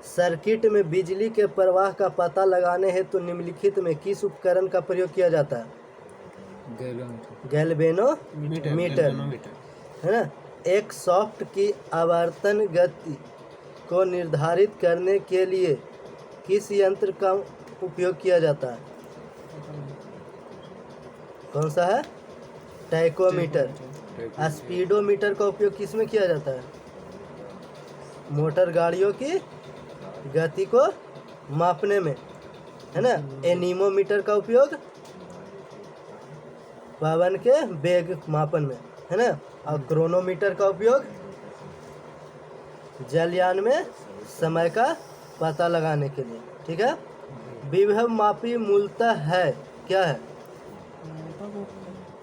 Circuit में बिजली के प्रवाह का पता लगाने हेतु निम्नलिखित में किस उपकरण का प्रयोग किया जाता है? गैल्वेनोमीटर है ना। एक शाफ्ट की आवर्तन गति को निर्धारित करने के लिए किस यंत्र का उपयोग किया जाता है? कौन सा है? टैकोमीटर। स्पीडोमीटर का उपयोग किस में किया जाता है? मोटर गाड़ियों की गति को मापने में, है ना। एनीमोमीटर का उपयोग पवन के वेग मापन में, है ना। और क्रोनोमीटर का उपयोग जलयान में समय का पता लगाने के लिए, ठीक है। विभव मापी मूलतः है क्या है?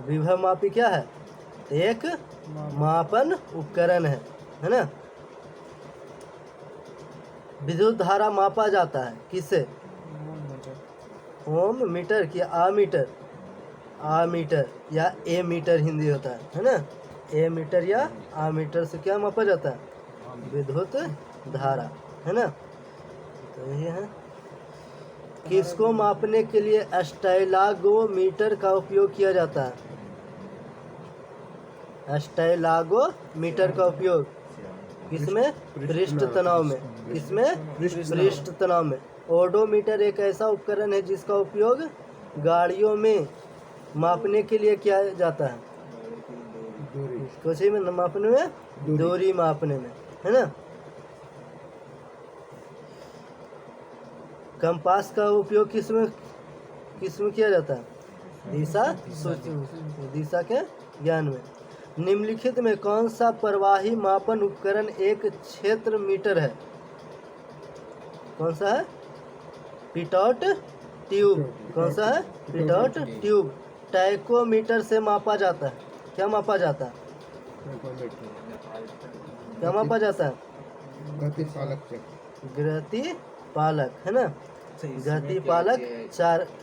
विभव मापी क्या है? एक मापन उपकरण है ना। विद्युत धारा मापा जाता है किससे? ओम मीटर की आमीटर, आमीटर या ए मीटर हिंदी होता है ना। ए मीटर या आमीटर से क्या मापा जाता है? विद्युत धारा, है ना। तो ये है। किसको मापने के लिए स्टाइलागोमीटर का उपयोग किया जाता है? स्टाइलागोमीटर का उपयोग किसमें? पृष्ठ तनाव में। किसमें? पृष्ठ तनाव में। ओडोमीटर एक ऐसा उपकरण है जिसका उपयोग गाड़ियों में मापने के लिए किया जाता है। कुछ में मापने में, दूरी मापने में, है ना। कंपास का उपयोग किसमें किया जाता है? दिशा के ज्ञान में। निम्नलिखित में कौन सा प्रवाही मापन उपकरण एक क्षेत्र मीटर है? कौन सा है? Pitot tube. कौन सा है? Pitot tube. टैकोमीटर से मापा जाता है। क्या मापा जाता है? क्या मापा जाता है? गति पालक, है ना। गति पालक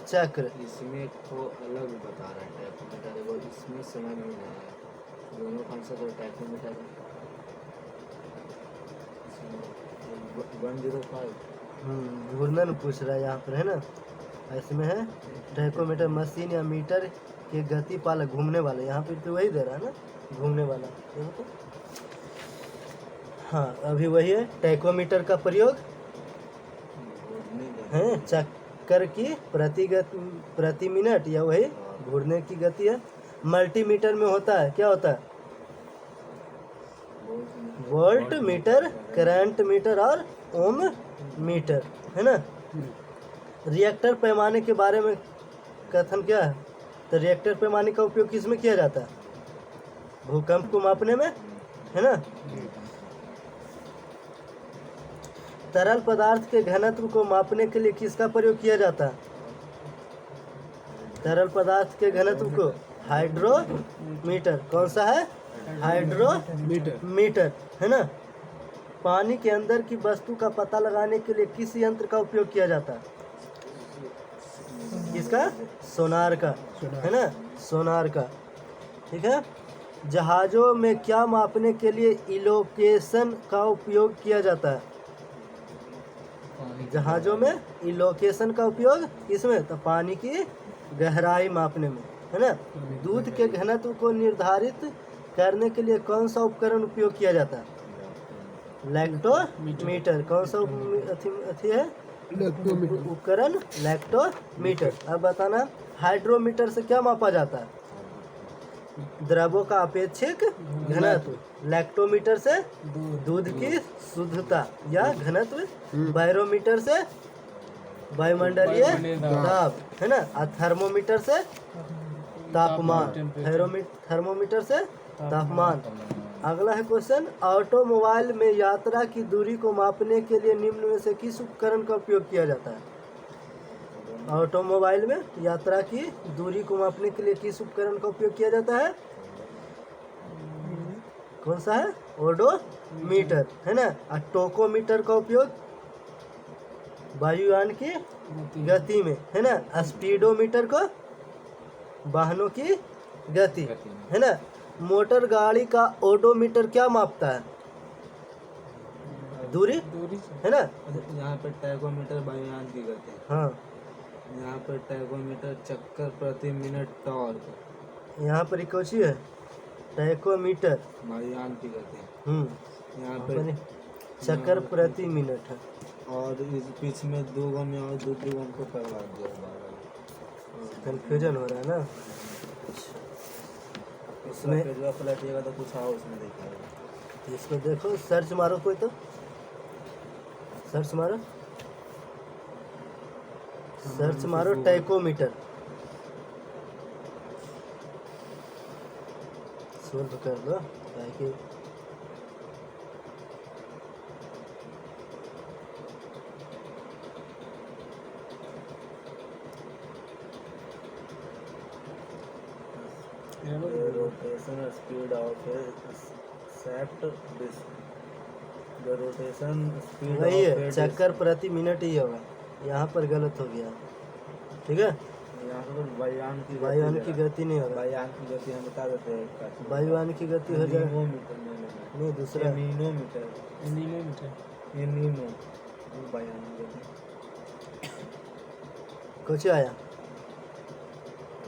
चक्र। इसमें तो अलग बता रहा है टैकोमीटर, वो इसमें समझ में नहीं आया। दोनों कौन सा? तो टैकोमीटर 105 घूर्णन पूछ रहा है यहाँ पर, है ना। इसमें है टैकोमीटर मशीन या मीटर के गति पालक, घूमने वाला। यहाँ पे तो वही दे रहा है ना, घूमने वाला। हाँ, अभी वही है। टैकोमीटर का प्रयोग है चक्कर की प्रति मिनट या वही घूरने की गति है। मल्टीमीटर में होता है, क्या होता है? वोल्ट मीटर, करंट मीटर और ओम मीटर, है ना। रिएक्टर पैमाने के बारे में कथन क्या है? तो रिएक्टर पैमाने का उपयोग किस में किया जाता है? भूकंप को मापने में, है ना। तरल पदार्थ के घनत्व को मापने के लिए किसका प्रयोग किया जाता है? तरल पदार्थ के घनत्व को हाइड्रोमीटर। कौन सा है? हाइड्रोमीटर, है ना। पानी के अंदर की वस्तु का पता लगाने के लिए किस यंत्र का उपयोग किया जाता है? किसका? सोनार का, है ना। सोनार का, ठीक है। जहाजों में क्या मापने के लिए इलोकेशन का उपयोग किया जाता है? जहाजों में इलोकेशन का उपयोग किसमें? तो पानी की गहराई मापने में, है ना। दूध के घनत्व को निर्धारित करने के लिए कौन सा उपकरण उपयोग किया जाता है? लैक्टोमीटर। कौन सा अथी है उपकरण? लैक्टोमीटर। अब बताना, हाइड्रोमीटर से क्या मापा जाता है? द्रवों का अपेक्षिक घनत्व। लैक्टोमीटर से दूध की शुद्धता या घनत्व। बैरोमीटर से वायुमंडलीय दाब, है ना। और थर्मोमीटर से तापमान। थर्मोमीटर से तापमान। अगला है क्वेश्चन, ऑटोमोबाइल में यात्रा की दूरी को मापने के लिए निम्न में से किस उपकरण का उपयोग किया जाता है? ऑटोमोबाइल में यात्रा की दूरी को मापने के लिए किस उपकरण का उपयोग किया जाता है? कौन सा है? ओडोमीटर, है ना। और टोकोमीटर का उपयोग वायुयान की गति में, है ना। स्पीडोमीटर को वाहनों की गति, है ना। मोटर गाड़ी का ओडोमीटर क्या मापता है? दूरी दूरी से है ना। यहाँ पे टैकोमीटर वायुयान की गति, हाँ, यहाँ पे टैकोमीटर चक्कर प्रति मिनट टॉर्क, यहाँ पर एक कौची है, टैकोमीटर। वायुयान की गति, यहाँ यहाँ पे पर चक्कर प्रति मिनट है। और इस बीच में 2 गो में और दूसरी गो को करवा दिया बारह। कंफ्यूजन हो रहा है ना। इसमें पेजवा पलटिएगा तो कुछ और उसमें दिखाएगा। इसको देखो, सर्च मारो कोई तो, सर्च मारो, सर्च मारो टैकोमीटर, सोल्व कर दो ताकि rotation speed of a shaft disc, the rotation speed वही ऑफ है, ए चक्कर प्रति मिनट ही होगा। यहाँ पर गलत हो गया, ठीक है। यहाँ पे वायुयान की वायुयान की गति नहीं होगा, वायुयान की गति हम बता देते हैं। वायुयान की गति हो जाए, नीमोमीटर नहीं दूसरा नीमोमीटर, एनीमोमीटर। ये नीमो वायुयान की गति। कुछ आया,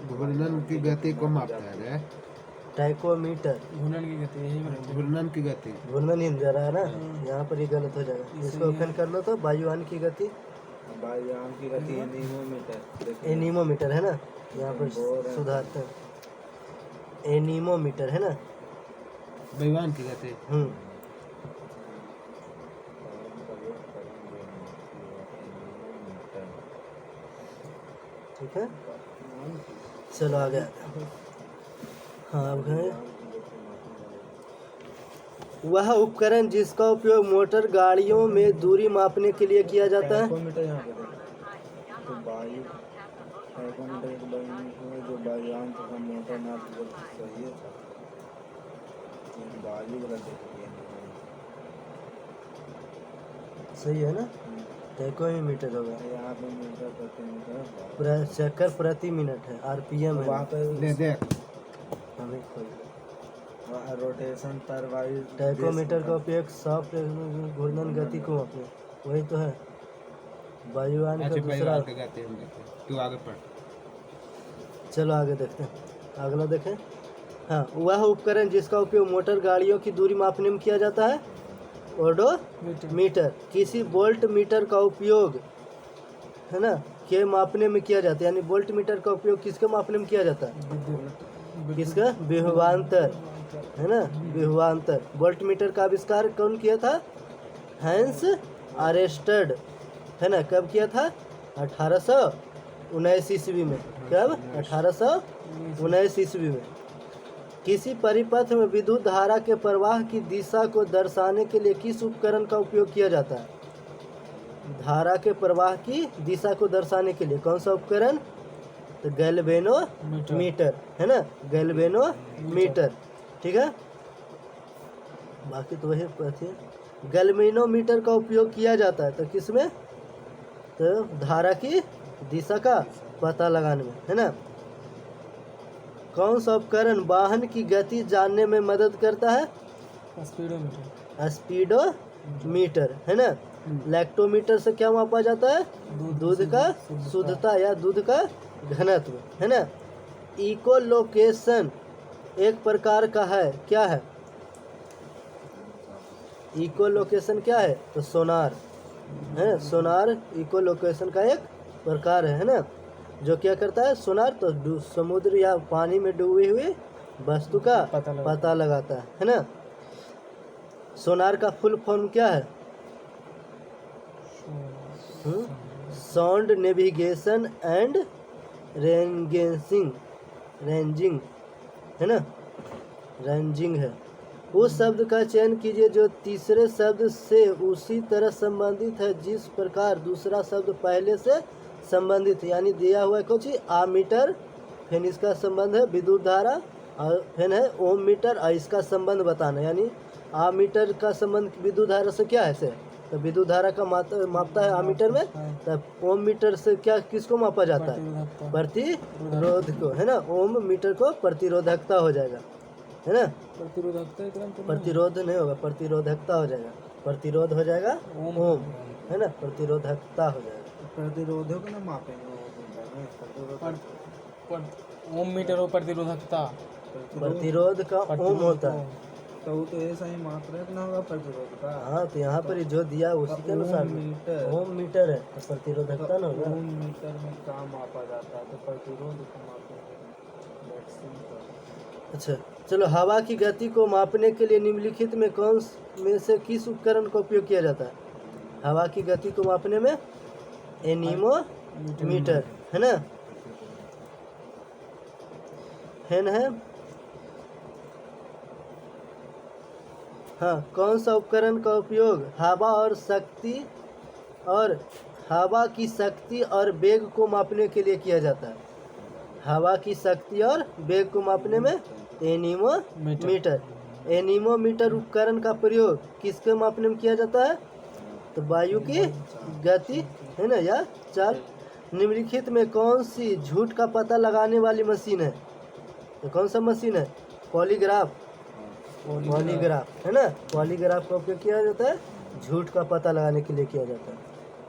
घूर्णन की गति को मापता है। टैकोमीटर, घूर्णन की गति यही बनाते हैं। घूर्णन की गति घूर्णन ही जा रहा है ना, यहाँ पर ये गलत हो जाएगा। इसको ओपन कर लो तो वायुयान की गति, वायुयान की गति है नीमोमीटर। एनीमोमीटर है ना, यहाँ पर सुधारते हैं, एनीमोमीटर है ना। वायुयान की गति। ठीक है, चलो आ गया। हाँ, अब गए। वह उपकरण जिसका उपयोग मोटर गाड़ियों में दूरी मापने के लिए किया जाता है। टैकोमीटर यहाँ पे देखो, तो वायु टैकोमीटर एक वायुयान जो वायुयान तथा मोटर नाप सही है, वायु गलत देखिए। सही है ना, टैकोमीटर होगा। यहाँ पे मीटर प्रति मीटर चक्कर प्रति मिनट है, आरपीएम है। वहाँ पे ले देख हमें खोल दो। रोटेशन पर वायु टैकोमीटर का उपयोग सॉफ्ट घूर्णन गति को मापने, वही तो है। वायुयान का अच्छा दूसरा। वायुयान की गति हम देखते हैं। तू आगे पढ़। चलो आगे देखते हैं, अगला देखें। हाँ, वह उपकरण जिसका उपयोग मोटर गाड़ियों की दूरी मापने में किया जाता है, ओडोमीटर। किसी वोल्ट मीटर का उपयोग है ना के मापने में किया जाता है, यानी वोल्ट मीटर का उपयोग किसके मापने में किया जाता है, किसका, विभवांतर है ना, विभवांतर। वोल्ट मीटर का आविष्कार कौन किया था, हैंस आरेस्टेड है ना। कब किया था, 1819 ईस्वी में। कब, 1819 ईस्वी में। किसी परिपथ में विद्युत धारा के प्रवाह की दिशा को दर्शाने के लिए किस उपकरण का उपयोग किया जाता है, धारा के प्रवाह की दिशा को दर्शाने के लिए कौन सा उपकरण, तो गैल्वेनोमीटर है ना, गैल्वेनोमीटर। ठीक है, बाकी तो वही बात है। गैल्वेनोमीटर का उपयोग किया जाता है तो किसमें, तो धारा की दिशा का पता लगाने में है ना। कौन सा उपकरण वाहन की गति जानने में मदद करता है, स्पीडोमीटर। स्पीडोमीटर है ना। लैक्टोमीटर से क्या मापा जाता है, दूध का शुद्धता या दूध का घनत्व है ना। इकोलोकेशन एक प्रकार का है, क्या है, इकोलोकेशन क्या है, तो सोनार है। सोनार इकोलोकेशन का एक प्रकार है ना, जो क्या करता है, सोनार तो समुद्र या पानी में डूबी हुई वस्तु का पता लगाता है ना। सोनार का फुल फॉर्म क्या है, साउंड नेविगेशन एंड रेंजिंग है ना, रेंजिंग है। उस शब्द का चयन कीजिए जो तीसरे शब्द से उसी तरह संबंधित है जिस प्रकार दूसरा शब्द पहले से संबंधित है। यानी दिया हुआ है कुछ आमीटर, फिर इसका संबंध है विद्युत धारा, और फिर है ओम मीटर, और इसका संबंध बताना। यानी आमीटर का संबंध विद्युत धारा से क्या है, से तो विद्युत धारा का मापता है आमीटर में, तब ओम मीटर से क्या किसको मापा जाता है, प्रतिरोध को है ना। ओम मीटर को प्रतिरोधकता हो जाएगा है ना, प्रतिरोधकता एकदम प्रतिरोध नहीं होगा, प्रतिरोधकता हो जाएगा। प्रतिरोध हो जाएगा ओम। ओम, है ना, प्रतिरोधकता हो जाएगा। प्रतिरोधक ना मापेंगे वो मीटर में पर ओम मीटर और प्रतिरोधकता प्रतिरोध का ओम होता है। तो वो तो ऐसा ही मात्रक ना होगा प्रतिरोध का। हाँ, तो यहाँ पर जो दिया उसी के अनुसार ओम मीटर। ओम मीटर है तो प्रतिरोधकता ना होगा। ओम मीटर में क्या मापा जाता है, तो प्रतिरोध को मापेंगे वैक्सीन का। अच्छा, चलो, हवा की गति को मापने के लिए निम्नलिखित में कौन में से किस उपकरण का उपयोग किया जाता है? हवा की गति को मापने में एनीमोमीटर, है ना, है। हाँ, कौन सा उपकरण का उपयोग हवा की शक्ति और वेग को मापने के लिए किया जाता है? हवा की शक्ति और वेग को मापने में एनीमोमीटर। एनीमोमीटर उपकरण का प्रयोग किसके मापने में किया जाता है? तो वायु की गति, है ना, या चाल। निम्नलिखित में कौन सी झूठ का पता लगाने वाली मशीन है? तो कौन सा मशीन है? पॉलीग्राफ, है ना। पॉलीग्राफ का उपयोग किया जाता है झूठ का पता लगाने के लिए किया जाता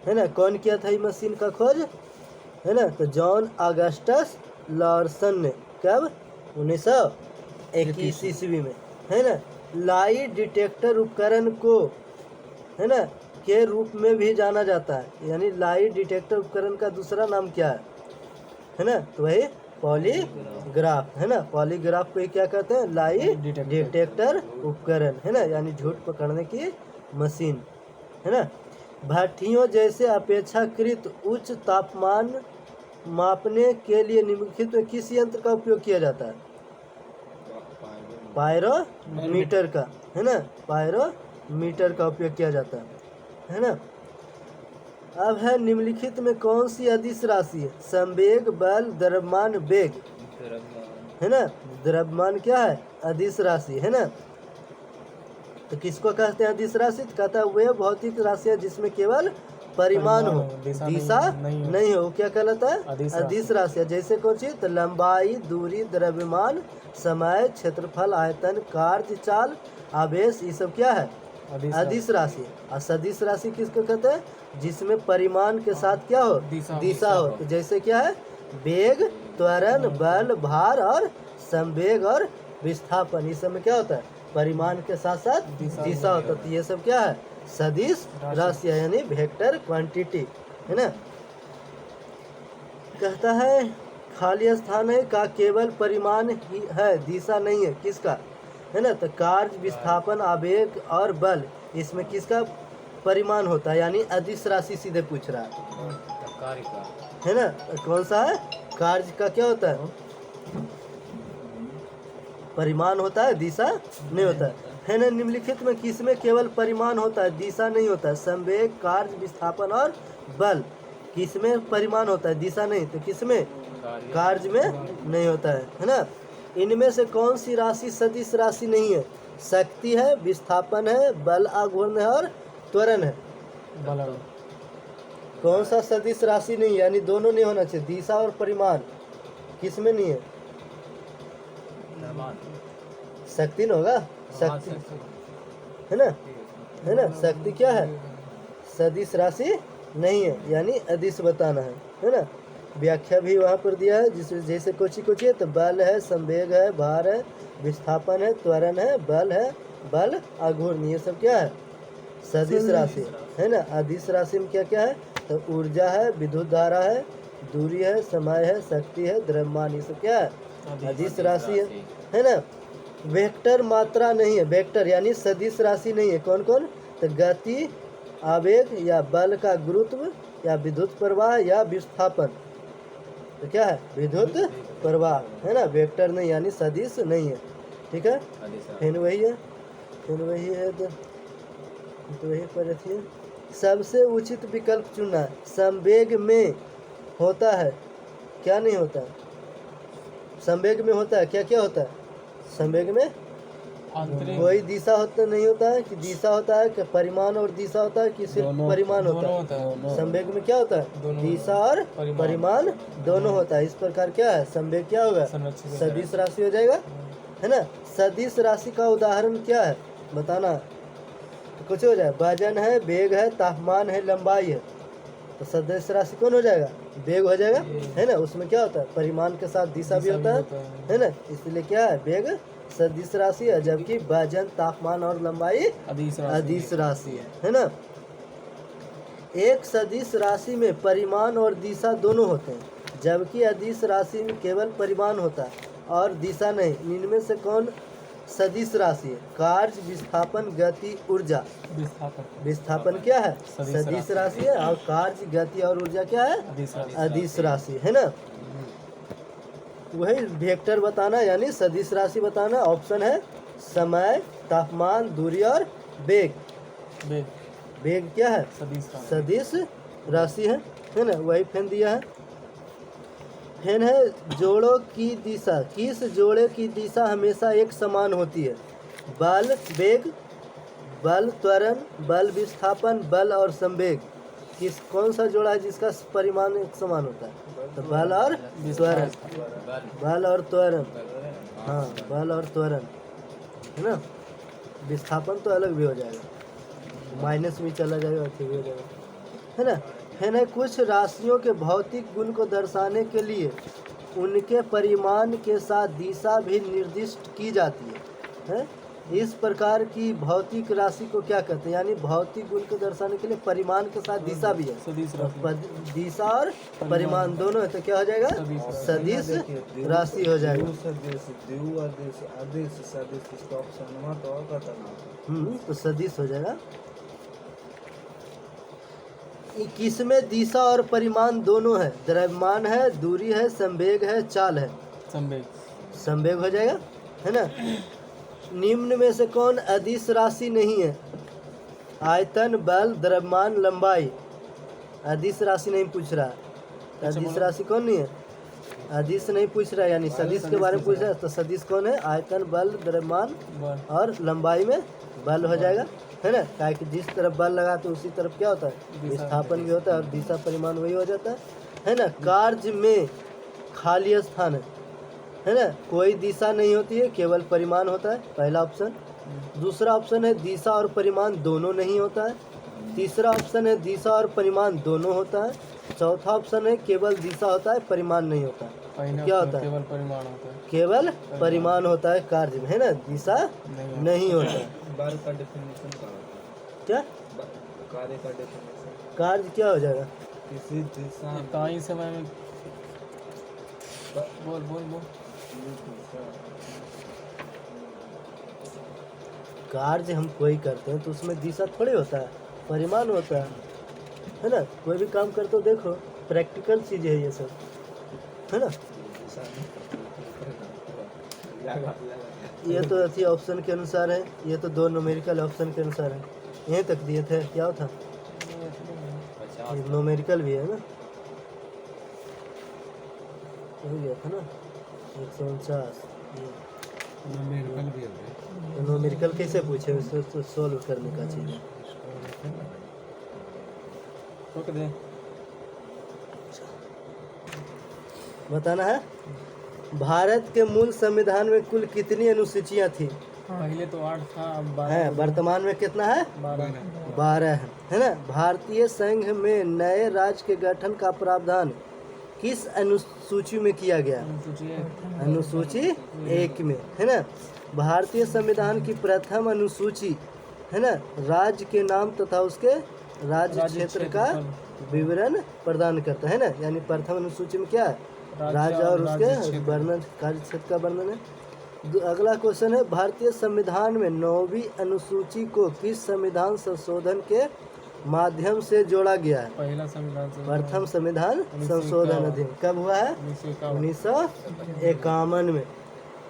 है ना। कौन किया था ये मशीन का खोज, है ना? तो जॉन ऑगस्टस लॉर्सन ने, कब? 1921 ईस्वी में, है ना। लाई डिटेक्टर उपकरण को, है ना, के रूप में भी जाना जाता है, यानी लाई डिटेक्टर उपकरण का दूसरा नाम क्या है ना? तो वही पॉलीग्राफ, है ना। पॉलीग्राफ को ही क्या कहते हैं? लाई डिटेक्टर उपकरण, है ना, यानी झूठ पकड़ने की मशीन, है ना। भट्टियों जैसे अपेक्षाकृत उच्च तापमान मापने के लिए निम्नलिखित में किस यंत्र का उपयोग किया जाता है? पायरोमीटर का, है ना, पायरोमीटर का उपयोग किया जाता है ना। अब है निम्नलिखित में कौन सी अदिश राशि है? संवेग, बल, द्रव्यमान, वेग, है ना। द्रव्यमान क्या है? अदिश राशि, है ना। तो किसको कहते हैं अदिश राशि? तो कहता है वे भौतिक राशि है जिसमें केवल परिमाण हो, दिशा नहीं हो, वो क्या कहलाता है? अदिश राशि। जैसे कौन सी? तो लंबाई, दूरी, द्रव्यमान, समय, क्षेत्रफल, आयतन, कार्य, चाल, आवेश, ये सब क्या है? अदिश राशि। और सदिश राशि किसको कहते हैं? जिसमें परिमाण के साथ क्या हो? दिशा हो। तो जैसे क्या है? वेग, त्वरण, बल, भार और संवेग और विस्थापन, ये सब में क्या होता है? परिमाण के साथ साथ दिशा होता है। तो ये सब क्या है? सदिश राशि, यानी वेक्टर क्वांटिटी, है ना। कहता है खाली स्थान है का केवल परिमाण ही है, दिशा नहीं है। किसका? है ना। तो कार्य, विस्थापन, आवेग और बल, इसमें किसका परिमाण होता है? यानी अदिश राशि सीधे पूछ रहा है ना। कौन सा है? कार्य का क्या होता है? परिमाण होता है, दिशा नहीं होता है ना। निम्नलिखित में किसमें केवल परिमाण होता है, दिशा नहीं होता है? संवेग, कार्य, विस्थापन और बल, किसमें परिमाण होता है, दिशा नहीं? तो किसमें? कार्य में नहीं होता है ना। इनमें से कौन सी राशि सदिश राशि नहीं है? शक्ति है, विस्थापन है, बल आघूर्ण है और त्वरण है। कौन सा सदिश राशि नहीं? यानी दोनों नहीं होना चाहिए, दिशा और परिमाण। किसमें नहीं है? शक्ति न होगा, शक्ति, है ना, है ना। शक्ति क्या है? सदिश राशि नहीं है, यानी अदिश बताना है ना। व्याख्या भी वहाँ पर दिया है, जिसमें जैसे कोची है तो बल है, संवेग है, भार है, विस्थापन है, त्वरण है, बल है, बल आघूर्ण, ये सब क्या है? सदिश राशि, है ना। अदिश राशि में क्या क्या है? तो ऊर्जा है, विद्युत धारा है, दूरी है, समय है, शक्ति है, द्रव्यमान, ये सब क्या है? अदिश राशि है ना। वेक्टर मात्रा नहीं है, वेक्टर यानी सदिश राशि नहीं है। कौन कौन? तो गति, आवेग या बल का गुरुत्व या विद्युत प्रवाह या विस्थापन, तो क्या है? विद्युत प्रवाह, है ना। वेक्टर नहीं, यानी सदिश नहीं है, ठीक है। फिर वही है तो वही पर रखिए। सबसे उचित विकल्प चुनना। संवेग में होता है, क्या नहीं होता? संवेग में होता है क्या क्या होता है? संवेग में कोई दिशा होता नहीं होता है कि दिशा होता है कि परिमाण और दिशा होता है कि सिर्फ परिमाण होता है? संवेग में क्या होता है? दिशा और परिमाण दोनों होता है। इस प्रकार क्या है? संवेग क्या होगा? सदिश राशि हो जाएगा, है ना। सदिश राशि का उदाहरण क्या है बताना। तो कुछ हो जाए, वजन है, वेग है, तापमान है, लंबाई है, तो सदिश राशि कौन हो जाएगा? वेग हो जाएगा, है ना। उसमें क्या होता है? परिमाण के साथ दिशा भी होता है ना, इसलिए क्या है? वेग सदिश राशि है, जबकि वजन, तापमान और लंबाई अदिश राशि है ना। एक सदिश राशि में परिमाण और दिशा दोनों होते हैं, जबकि अदिश राशि में केवल परिमाण होता है और दिशा नहीं। इनमें से कौन सदिश राशि है? कार्य, विस्थापन, गति, ऊर्जा। विस्थापन क्या है? सदिश राशि है, और कार्य, गति और ऊर्जा क्या है? अदिश राशि है ना। वही वेक्टर बताना यानी सदिश राशि बताना। ऑप्शन है समय, तापमान, दूरी और वेग। वेग क्या है? सदिश राशि है ना। वही फेन दिया है। फेन है जोड़ों की दिशा। किस जोड़े की दिशा हमेशा एक समान होती है? बल, वेग, बल त्वरण, बल विस्थापन, बल और संवेग। कौन सा जोड़ा है जिसका परिमाण एक समान होता है? तो बल और त्वरण। बल और त्वरण, हाँ, बल और त्वरण है ना। विस्थापन तो अलग भी हो जाएगा, माइनस में चला जाएगा, अच्छा भी हो जाएगा, है ना। है ना। कुछ राशियों के भौतिक गुण को दर्शाने के लिए उनके परिमाण के साथ दिशा भी निर्दिष्ट की जाती है? इस प्रकार की भौतिक राशि को क्या कहते हैं? यानी भौतिक गुण को दर्शाने के लिए परिमाण के साथ दिशा भी है। दिशा और परिमाण दोनों है, तो क्या हो जाएगा? सदिश राशि हो जाएगा। तो सदिश हो जाएगा। किसमें दिशा और परिमाण दोनों है? द्रव्यमान है, दूरी है, संवेग है, चाल है। संवेग हो जाएगा, है ना। निम्न में से कौन अदिश राशि नहीं है? आयतन, बल, द्रव्यमान, लंबाई। अदिश राशि नहीं पूछ रहा। अदिश राशि कौन नहीं है? अदिश नहीं पूछ रहा, यानी सदिश के बारे में पूछ रहा है। तो सदिश कौन है? आयतन, बल, द्रव्यमान और लंबाई में बल हो जाएगा, है ना। क्या कि जिस तरफ बल लगा तो उसी तरफ क्या होता है? विस्थापन भी होता है, और दिशा परिमाण वही हो जाता है ना। कार्य में खाली स्थान है ना। कोई दिशा नहीं होती है, केवल परिमाण होता है, पहला ऑप्शन। दूसरा ऑप्शन है दिशा और परिमाण दोनों नहीं होता है। तीसरा ऑप्शन है दिशा और परिमाण दोनों होता है। चौथा ऑप्शन है केवल दिशा होता है, परिमाण नहीं होता है। क्या होता है? केवल परिमाण होता है। केवल परिमाण होता है कार्य में, है ना, दिशा नहीं होता है। कार्य का डेफिनेशन क्या? कार्य का डेफिनेशन कार्य क्या हो जाएगा? किसी दिशा इकाई समय में बोल कार्य हम कोई करते हैं तो उसमें दिशा थोड़ी होता है, परिमाण होता है ना। कोई भी काम करते हो, देखो प्रैक्टिकल चीज है ये सब, है ना। ये तो अच्छी ऑप्शन के अनुसार है, ये तो दो न्यूमेरिकल ऑप्शन के अनुसार है। यहीं तक दिए थे, क्या था? न्यूमेरिकल भी है ना, हो गया था ना 149। न्यूमेरिकल भी हो गया। तो न्यूमेरिकल कैसे पूछे? उसको तो सोल्व करने का चीज़ है। बताना है। भारत के मूल संविधान में कुल कितनी अनुसूचियां थी? पहले तो 8 था, अब 12 है, वर्तमान में कितना है? 12 है ना। भारतीय संघ में नए राज्य के गठन का प्रावधान किस अनुसूची में किया गया? अनुसूची 1 में, है ना। भारतीय संविधान की प्रथम अनुसूची, है ना, राज्य के नाम तथा उसके राज्य क्षेत्र का विवरण प्रदान करता है ना। यानी प्रथम अनुसूची में क्या है? राज्य और उसके वर्णन, कार्य क्षेत्र का वर्णन है। अगला क्वेश्चन है, भारतीय संविधान में 9वीं अनुसूची को किस संविधान संशोधन के माध्यम से जोड़ा गया है? पहला संविधान प्रथम संविधान संशोधन अधिनियम कब हुआ है? 1951 में।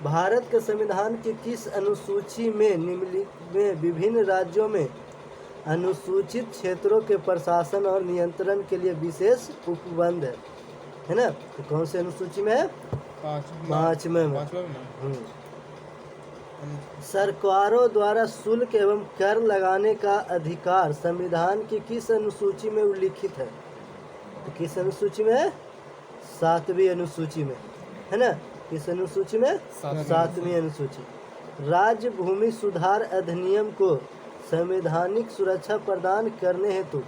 भारत के संविधान की किस अनुसूची में निम्नलिखित में विभिन्न राज्यों में अनुसूचित क्षेत्रों के प्रशासन और नियंत्रण के लिए विशेष उपबंध है ना। तो कौन से अनुसूची में है? 5वें में। सरकारों द्वारा शुल्क एवं कर लगाने का अधिकार संविधान की किस अनुसूची में उल्लिखित है? तो किस अनुसूची में है? 7वीं अनुसूची में, है ना। किस अनुसूची में? 7वीं अनुसूची। राज्य भूमि सुधार अधिनियम को संवैधानिक सुरक्षा प्रदान करने हेतु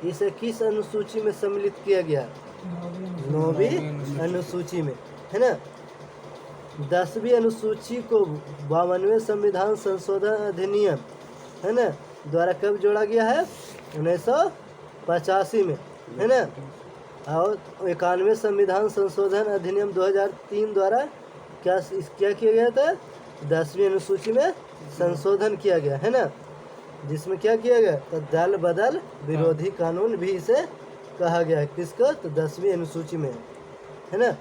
इसे किस अनुसूची में सम्मिलित किया गया? 9वीं अनुसूची में, है ना। 10वीं अनुसूची को 52वें संविधान संशोधन अधिनियम, है ना, द्वारा कब जोड़ा गया है? 1985 में, है ना। और 91वें संविधान संशोधन अधिनियम 2003 द्वारा क्या किया गया था? 10वीं अनुसूची में संशोधन किया गया, है ना, जिसमें क्या किया गया? तो दल बदल विरोधी कानून भी इसे कहा गया है। किसको? तो 10वीं अनुसूची में, है ना।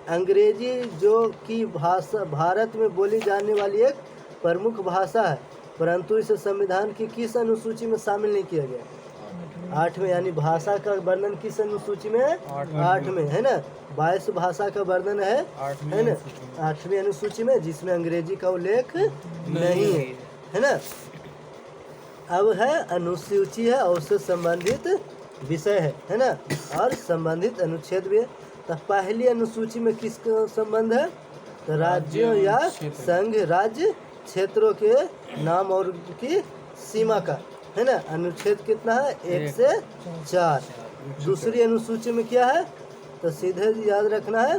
अंग्रेजी जो कि भाषा भारत में बोली जाने वाली एक प्रमुख भाषा है, परंतु इसे संविधान की किस अनुसूची में शामिल नहीं किया गया? 8 यानी भाषा का वर्णन किस अनुसूची में है? 8 में, है ना। 22 भाषा का वर्णन है ना, 8वीं अनुसूची में, जिसमें अंग्रेजी का उल्लेख नहीं है ना। अब है अनुसूची है और उससे संबंधित विषय है ना, और संबंधित अनुच्छेद भी है। तो पहली अनुसूची में किसका संबंध है? तो राज्यों या संघ राज्य क्षेत्रों के नाम और की सीमा का, है ना। अनुच्छेद कितना है? 1 से 4। दूसरी अनुसूची में क्या है? तो सीधे याद रखना है,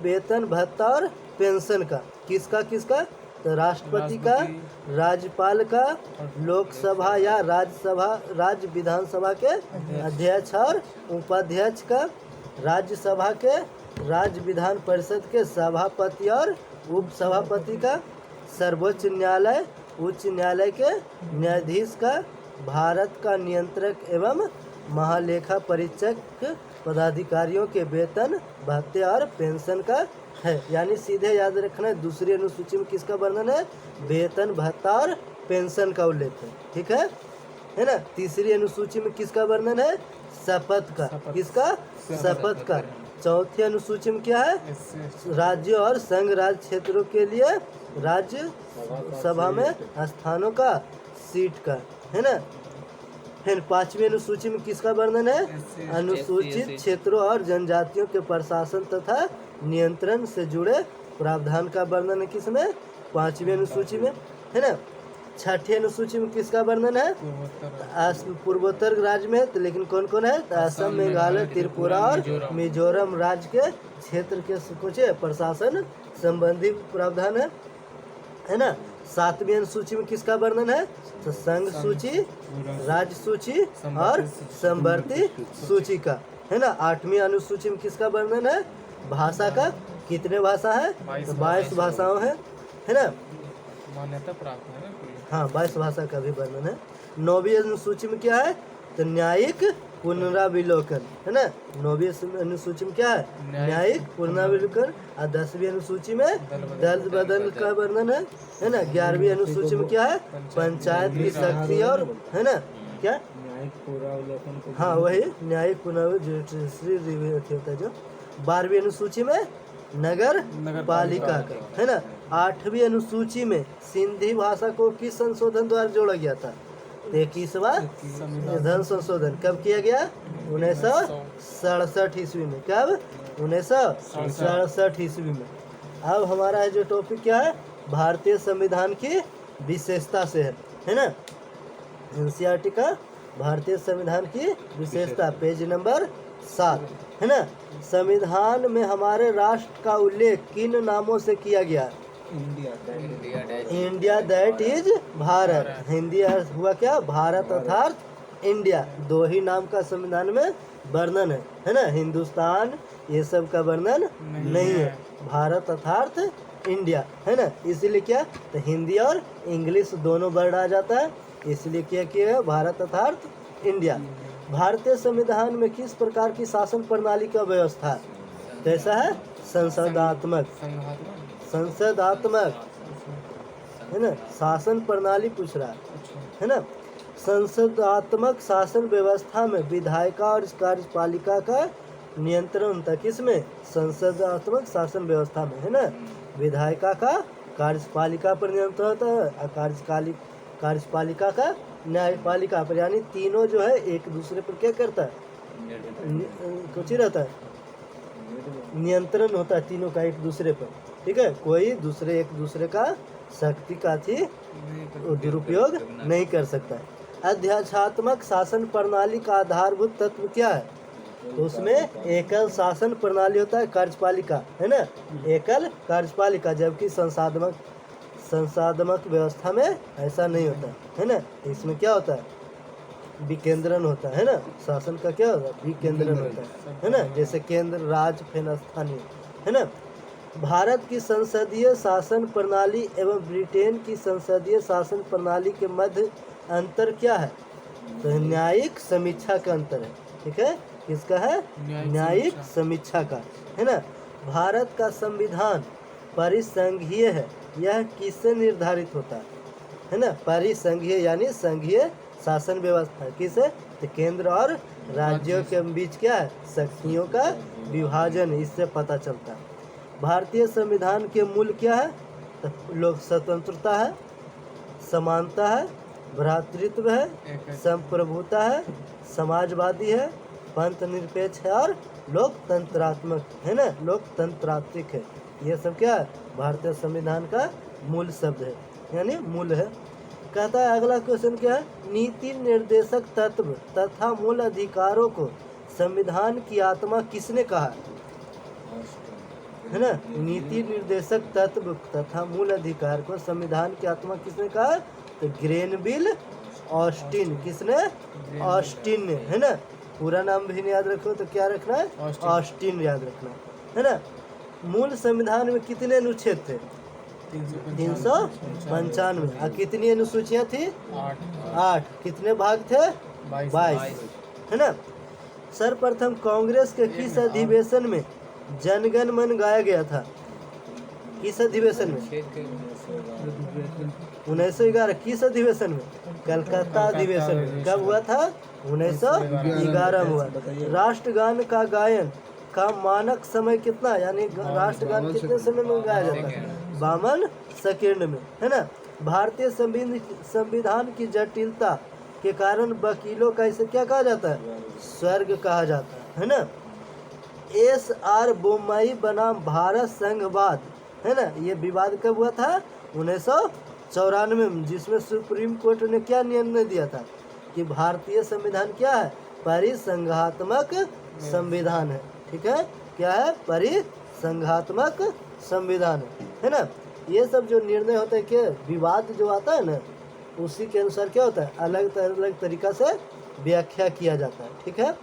वेतन भत्ता और पेंशन का। किसका किसका? तो राष्ट्रपति का, राज्यपाल का, लोकसभा या राज्यसभा राज्य विधानसभा के अध्यक्ष और उपाध्यक्ष का, राज्यसभा के, राज्य विधान परिषद के सभापति और उपसभापति का, सर्वोच्च न्यायालय, उच्च न्यायालय के न्यायाधीश का, भारत का नियंत्रक एवं महालेखा परीक्षक पदाधिकारियों के वेतन भत्ते और पेंशन का है। यानी सीधे याद रखना है, दूसरी अनुसूची में किसका वर्णन है? वेतन भत्ता और पेंशन का उल्लेख है, ठीक है ना। तीसरी अनुसूची में किसका वर्णन है? शपथ का। किसका? शपथ का। चौथी अनुसूची में क्या है? राज्यों और संघ राज्य क्षेत्रों के लिए राज्य सभा में स्थानों का, सीट का, है ना। फिर 5वीं अनुसूची में किसका वर्णन है? अनुसूचित क्षेत्रों और जनजातियों के प्रशासन तथा नियंत्रण से जुड़े प्रावधान का वर्णन है किसमें? 5वीं अनुसूची में, है ना। 6ठी अनुसूची में किसका वर्णन है? पूर्वोत्तर राज्य में है, तो लेकिन कौन कौन है? असम, मेघालय, त्रिपुरा और मिजोरम राज्य के क्षेत्र के कुछ प्रशासन संबंधी प्रावधान है ना। 7वीं अनुसूची में किसका वर्णन है? तो संघ सूची, राज्य सूची और समवर्ती सूची का, है ना। 8वीं अनुसूची में किसका वर्णन है? भाषा का। कितने भाषा है? तो 22 भाषाओं है ना। मान्यता प्राप्त है ना। हाँ, 22 भाषा का भी वर्णन है। 9वीं अनुसूची में क्या है? तो न्यायिक पुनराविलोकन, है ना। 9वीं अनुसूची में क्या है? न्यायिक पुनराविलोकन। और 10वीं अनुसूची में दल बदल का वर्णन है ना। 11वीं अनुसूची में क्या है? पंचायत की शक्ति और, है ना, क्या? न्यायिक पुनरावलोकन को, हाँ वही न्यायिक पुनराविलोकन होता है जो। 12वीं अनुसूची में नगर पालिका का, है ना। 8वीं अनुसूची में सिंधी भाषा को किस संशोधन द्वारा जोड़ा गया था? 21वां संविधान संशोधन कब किया गया? 1967 ईस्वी में। कब? 1967 ईस्वी में। अब हमारा है जो टॉपिक क्या है? भारतीय संविधान की विशेषता से है ना। एनसीईआरटी का भारतीय संविधान की विशेषता, पेज नंबर 7, है ना। संविधान में हमारे राष्ट्र का उल्लेख किन नामों से किया गया? India that is Bharat. Hindi हुआ क्या? भारत अर्थात इंडिया। 2 ही नाम का संविधान में वर्णन है ना। हिंदुस्तान ये सब का वर्णन नहीं है। भारत अर्थात इंडिया, है ना। इसलिए क्या? तो हिंदी और इंग्लिश दोनों वर्ड आ जाता है, इसलिए क्या किया है? भारत अर्थात इंडिया। भारतीय संविधान में किस प्रकार की शासन प्रणाली का व्यवस्था कैसा है? संसदात्मक, संसदात्मक, है ना। शासन प्रणाली पूछ रहा है ना। संसदात्मक शासन व्यवस्था में विधायिका और कार्यपालिका का नियंत्रण होता है। किसमें? संसदात्मक शासन व्यवस्था में, है ना। विधायिका का कार्यपालिका पर नियंत्रण होता है और कार्यपालिका का न्यायपालिका पर, यानी तीनों जो है एक दूसरे पर क्या करता है? कुछ ही रहता है, नियंत्रण होता है तीनों का एक दूसरे पर, ठीक है। कोई दूसरे एक दूसरे का शक्ति का थी दुरुपयोग नहीं कर सकता। अध्यात्मात्मक शासन प्रणाली का आधारभूत तत्व क्या है? तो उसमें एकल शासन प्रणाली होता है, कार्यपालिका, है ना, एकल कार्यपालिका, जबकि संसाधमक व्यवस्था में ऐसा नहीं होता है ना। इसमें क्या होता है? विकेंद्रण होता है ना। शासन का क्या होता है? विकेंद्रण होता है ना। जैसे केंद्र, राज्य, फिर स्थानीय, है ना। भारत की संसदीय शासन प्रणाली एवं ब्रिटेन की संसदीय शासन प्रणाली के मध्य अंतर क्या है? तो न्यायिक समीक्षा का अंतर है। ठीक है, किसका है? न्यायिक समीक्षा का, है ना। भारत का संविधान परिसंघीय है, यह किससे निर्धारित होता है ना। परिसंघीय यानी संघीय शासन व्यवस्था, किसे? तो केंद्र और राज्यों के बीच क्या है? शक्तियों का विभाजन, इससे पता चलता है। भारतीय संविधान के मूल क्या है? तो लोक स्वतंत्रता है, समानता है, भ्रातृत्व है, संप्रभुता है, समाजवादी है, पंथ निरपेक्ष है और लोकतंत्रात्मक, है ना, लोकतंत्रात्मक है। ये सब क्या है? भारतीय संविधान का मूल शब्द है, यानी मूल है। कहता है अगला क्वेश्चन क्या है? नीति निर्देशक तत्व तथा मूल अधिकारों को संविधान की आत्मा किसने कहा? है ना। नीति निर्देशक तत्व तथा मूल अधिकार को संविधान की आत्मा किसने कहा? तो ग्रेनविल ऑस्टिन। किसने? ऑस्टिन ने, है ना। पूरा नाम भी नहीं याद रखो तो क्या रखना है? ऑस्टिन याद रखना है ना। मूल संविधान में कितने अनुच्छेद थे? 395। और कितनी अनुसूचियां थी? 8। कितने भाग थे? 22, है ना। सर्वप्रथम कांग्रेस के किस अधिवेशन में जनगण मन गाया गया था? किस अधिवेशन में? 1911। किस अधिवेशन में? कलकत्ता अधिवेशन में। कब हुआ था? 1911 में हुआ। राष्ट्रगान का गायन का मानक समय कितना, यानी राष्ट्रगान कितने समय में गाया जाता है? 52 सेकंड में, है ना। भारतीय संविधान की जटिलता के कारण वकीलों का इसे क्या कहा जाता है? स्वर्ग कहा जाता है ना। S.R. बोम्मई बनाम भारत संघवाद, है ना। ये विवाद कब हुआ था? 1994 में, जिसमें सुप्रीम कोर्ट ने क्या निर्णय दिया था? कि भारतीय संविधान क्या है? परिसंघात्मक संविधान है। ठीक है, क्या है? परिसंघात्मक संविधान है ना। ये सब जो निर्णय होते हैं, क्या विवाद जो आता है ना, उसी के अनुसार क्या होता है? अलग अलग तरीका से व्याख्या किया जाता है। ठीक है,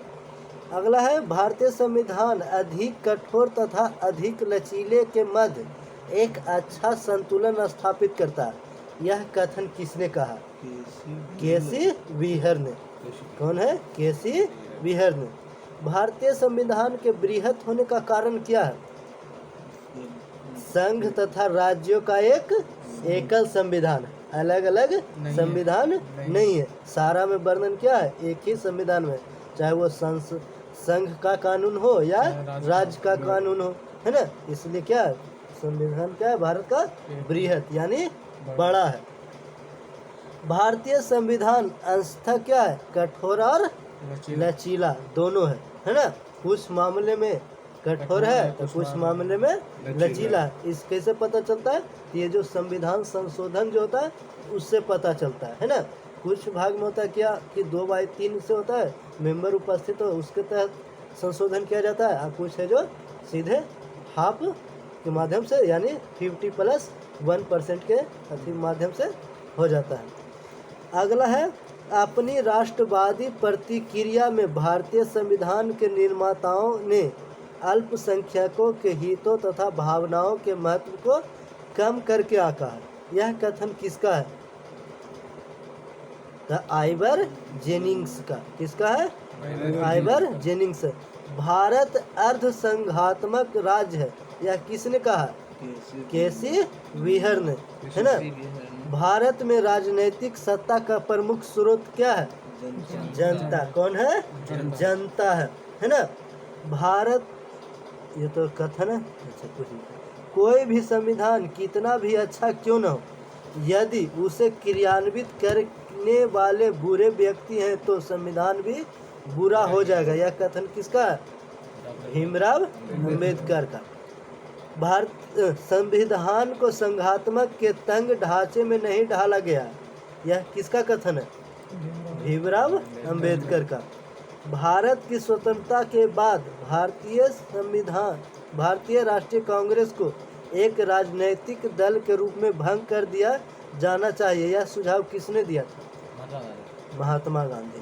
अगला है भारतीय संविधान अधिक कठोर तथा अधिक लचीले के मध्य एक अच्छा संतुलन स्थापित करता है। यह कथन किसने कहा? केसी व्हीयर ने। कौन है? केसी व्हीयर ने। भारतीय संविधान के बृहत होने का कारण क्या है? संघ तथा राज्यों का एक एकल संविधान, अलग अलग संविधान नहीं है। सारा में वर्णन क्या है? एक ही संविधान में, चाहे वो संघ का कानून हो या राज्य का कानून हो, है ना। इसलिए क्या है? संविधान क्या है? भारत का बृहत यानी बड़ा है। भारतीय संविधान अंशतः क्या है? कठोर और लचीला दोनों है ना। कुछ मामले में कठोर है तो कुछ मामले में लचीला है। इस कैसे पता चलता है? ये जो संविधान संशोधन जो होता है उससे पता चलता है ना। कुछ भाग में होता है क्या कि 2/3 से होता है, मेंबर उपस्थित हो उसके तहत संशोधन किया जाता है। और कुछ है जो सीधे हाफ के माध्यम से, यानी 50+1% के माध्यम से हो जाता है। अगला है अपनी राष्ट्रवादी प्रतिक्रिया में भारतीय संविधान के निर्माताओं ने अल्पसंख्यकों के हितों तथा भावनाओं के महत्व को कम करके आका है। यह कथन किसका है? आइवर जेनिंग्स का। किसका है? Ivor Jennings. भारत अर्ध संघात्मक राज्य है, यह किसने कहा? केसी व्हीयर ने, है ना। भारत में राजनीतिक सत्ता का प्रमुख स्रोत क्या है? जनता। कौन है? जनता है ना। भारत, ये तो कथन है। अच्छा, कुछ कोई भी संविधान कितना भी अच्छा क्यों न हो, यदि उसे क्रियान्वित करने वाले बुरे व्यक्ति हैं तो संविधान भी बुरा हो जाएगा। यह कथन किसका है? भीमराव अंबेडकर का। संविधान को संघात्मक के तंग ढांचे में नहीं ढाला गया। यह किसका कथन है? भीमराव अंबेडकर का। भारत की स्वतंत्रता के बाद भारतीय राष्ट्रीय कांग्रेस को एक राजनीतिक दल के रूप में भंग कर दिया जाना चाहिए। यह सुझाव किसने दिया था? महात्मा गांधी।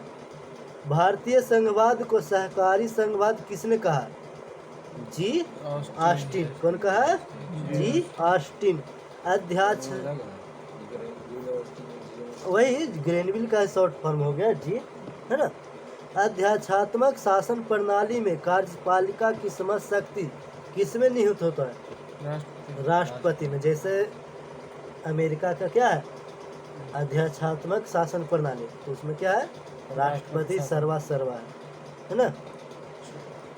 भारतीय संघवाद को सहकारी संघवाद किसने कहा? जी ऑस्टिन। कौन कहा? जी ऑस्टिन। अध्यक्ष वही ग्रेनविल का शॉर्ट फॉर्म हो गया जी, है ना। अध्यात्मात्मक शासन प्रणाली में कार्यपालिका की समझ शक्ति किसमें निहित होता है? राष्ट्रपति में। जैसे अमेरिका का क्या है? अध्यात्मात्मक शासन प्रणाली, तो उसमें क्या है? राष्ट्रपति सर्वा है ना।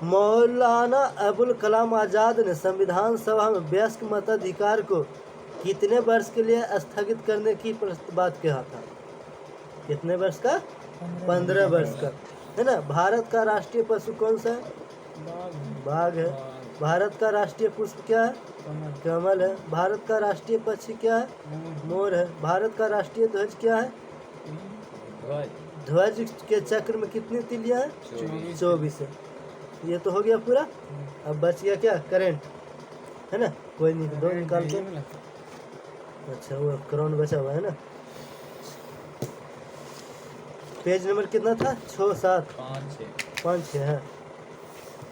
मौलाना अबुल कलाम आजाद ने संविधान सभा में वयस्क मताधिकार को कितने वर्ष के लिए स्थगित करने की बात कहा था? कितने वर्ष का? 15 वर्ष का, है ना। भारत का राष्ट्रीय पशु कौन सा है? बाघ है। भारत का राष्ट्रीय पुष्प क्या है? कमल है। भारत का राष्ट्रीय पक्षी क्या है? मोर है। भारत का राष्ट्रीय ध्वज क्या है? ध्वज के चक्र में कितनी तिलियां हैं? 24 है। ये तो हो गया पूरा। अब बच गया क्या? करंट, है ना। कोई नहीं, दो निकाल के। अच्छा, वो करंट बचा हुआ है ना। पेज नंबर कितना था? 6, 7, 5, 6 है।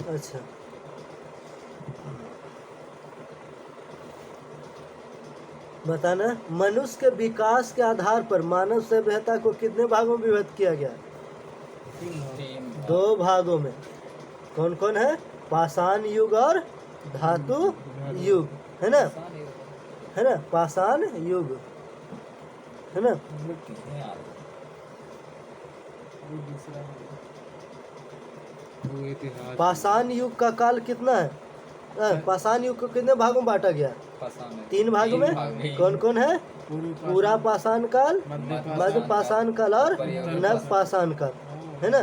अच्छा, बताना। मनुष्य के विकास के आधार पर मानव सभ्यता को कितने भागों में विभक्त किया गया? 2 भागों में। कौन कौन है? पाषाण युग और धातु युग, है ना, है ना। पाषाण युग, है ना। पाषाण युग का काल कितना है? पाषाण युग को कितने भागों में बांटा गया? 3 भागों में। कौन कौन है? पूरा पाषाण काल, मध्य पाषाण काल और नव पाषाण काल, है ना,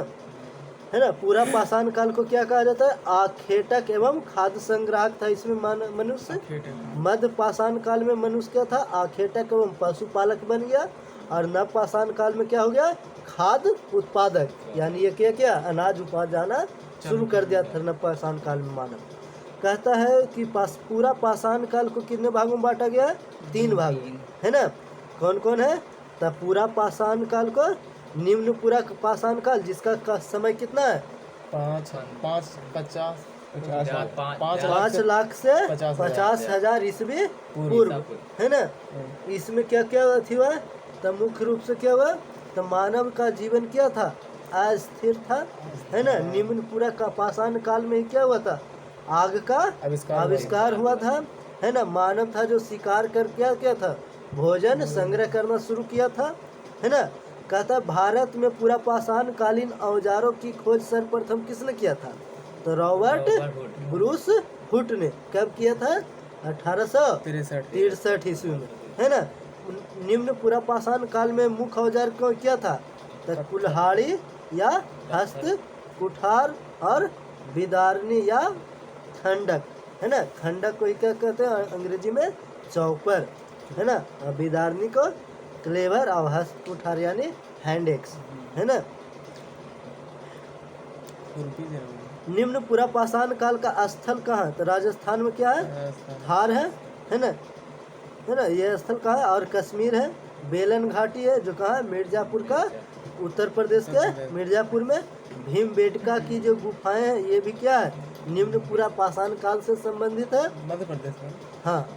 है ना। पूरा पाषाण काल को क्या कहा जाता है? आखेटक एवं खाद्य संग्राहक था इसमें मनुष्य। मध्य पाषाण काल में मनुष्य क्या था? आखेटक एवं पशुपालक बन गया। और नव पाषाण काल में क्या हो गया? खाद्य उत्पादक, यानी ये क्या अनाज उपजाना शुरू कर दिया था नव पाषाण काल में मानव। कहता है कि पूरा पाषाण काल को कितने भागों में बांटा गया? 3 भाग, है ना। कौन कौन है? तब पूरा पाषाण काल को निम्न पूरा पाषाण काल, जिसका समय कितना है? 5 लाख से 50,000 ईस्वी पूर्व, है ना। इसमें क्या क्या हुआ? तब मुख्य रूप से क्या हुआ? तो मानव का जीवन क्या था? अस्थिर था, है ना। निम्न पूरा का पाषाण काल में क्या हुआ था? आग का आविष्कार हुआ था, है ना। मानव था जो शिकार कर क्या था? भोजन संग्रह करना शुरू किया था, है ना। कहता भारत में पूरा पाषाण कालीन औजारों की खोज सर्वप्रथम किसने किया था? तो रॉबर्ट ब्रूस हुट ने। कब किया था? 1863 ईस्वी में, है ना। निम्न पूरा पाषाण काल में मुख्य औजार कौन क्या था? तो कुल्हाड़ी या हस्त, कुठार और बिदारनी या खंडक, है ना। खंडक को क्या कहते हैं अंग्रेजी में? चौपर, है ना। और बिदारनी को क्लेवर और हस्त कुठार यानी हैंड एक्स, है ना। निम्न पूरा पाषाण काल का स्थल कहाँ? तो राजस्थान में क्या है? थार है ना, है ना। यह स्थल कहाँ है? और कश्मीर है। बेलन घाटी है जो कहाँ है? मिर्जापुर का, उत्तर प्रदेश के मिर्जापुर में। भीमबेटका की जो गुफाएं हैं ये भी क्या है? निम्न पूरा पाषाण काल से संबंधित है, मध्य प्रदेश में। हाँ,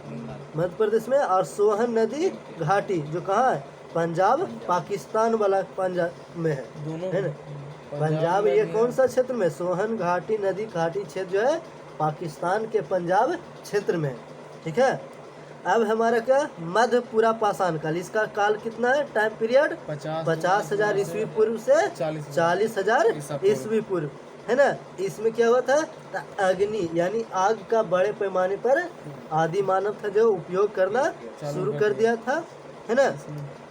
मध्य प्रदेश में। और सोहन नदी घाटी जो कहाँ है? पंजाब पाकिस्तान वाला पंजाब में है, दोनों है ना। पंजाब ये कौन सा क्षेत्र में? सोहन घाटी नदी घाटी क्षेत्र जो है पाकिस्तान के पंजाब क्षेत्र में है, ठीक है। अब हमारा क्या? मध्य पूरा पाषाण काल, इसका काल कितना है? टाइम पीरियड 50,000 ईस्वी पूर्व से 40,000 ईस्वी पूर्व, है ना। इसमें क्या हुआ था? अग्नि यानी आग का बड़े पैमाने पर आदि मानव था जो उपयोग करना शुरू कर दिया था, है ना।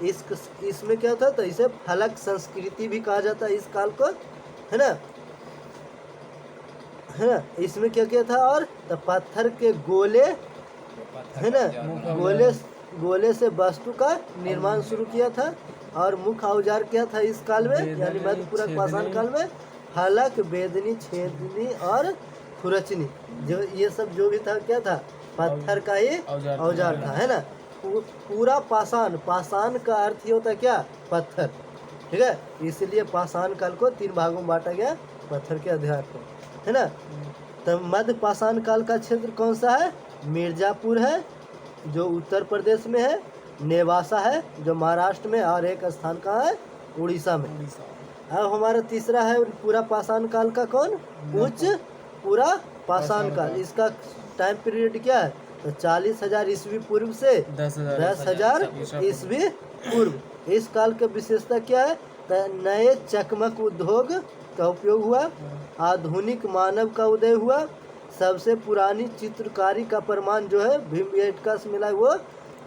इसमें क्या होता? तो इसे फलक संस्कृति भी कहा जाता है इस काल को, है ना। है ना, इसमें क्या किया था, और तो पत्थर के गोले है ना, गोले से वस्तु का निर्माण शुरू किया था। और मुख्य औजार क्या था इस काल में, यानी मध्य पूरक पाषाण काल में, हलक, बेदनी, छेदनी और खुरचनी, जो ये सब जो भी था क्या था, पत्थर का ही औजार था, है ना। पूरा पाषाण, पाषाण का अर्थ ये होता है क्या, पत्थर, ठीक है। इसलिए पाषाण काल को 3 भागों में बांटा गया, पत्थर के आधार पर, है ना। तो मध्य पाषाण काल का क्षेत्र कौन सा है, मिर्जापुर है जो उत्तर प्रदेश में है, नेवासा है जो महाराष्ट्र में, और एक स्थान कहाँ है, उड़ीसा में। अब हमारा तीसरा है पूरा पाषाण काल का कौन, उच्च पूरा पाषाण काल। इसका टाइम पीरियड क्या है, तो 40,000 ईस्वी पूर्व से 10,000 ईस्वी पूर्व। इस काल की विशेषता क्या है, तो नए चकमक उद्योग का उपयोग हुआ, आधुनिक मानव का उदय हुआ, सबसे पुरानी चित्रकारी का प्रमाण जो है भीमबेटका से मिला, वो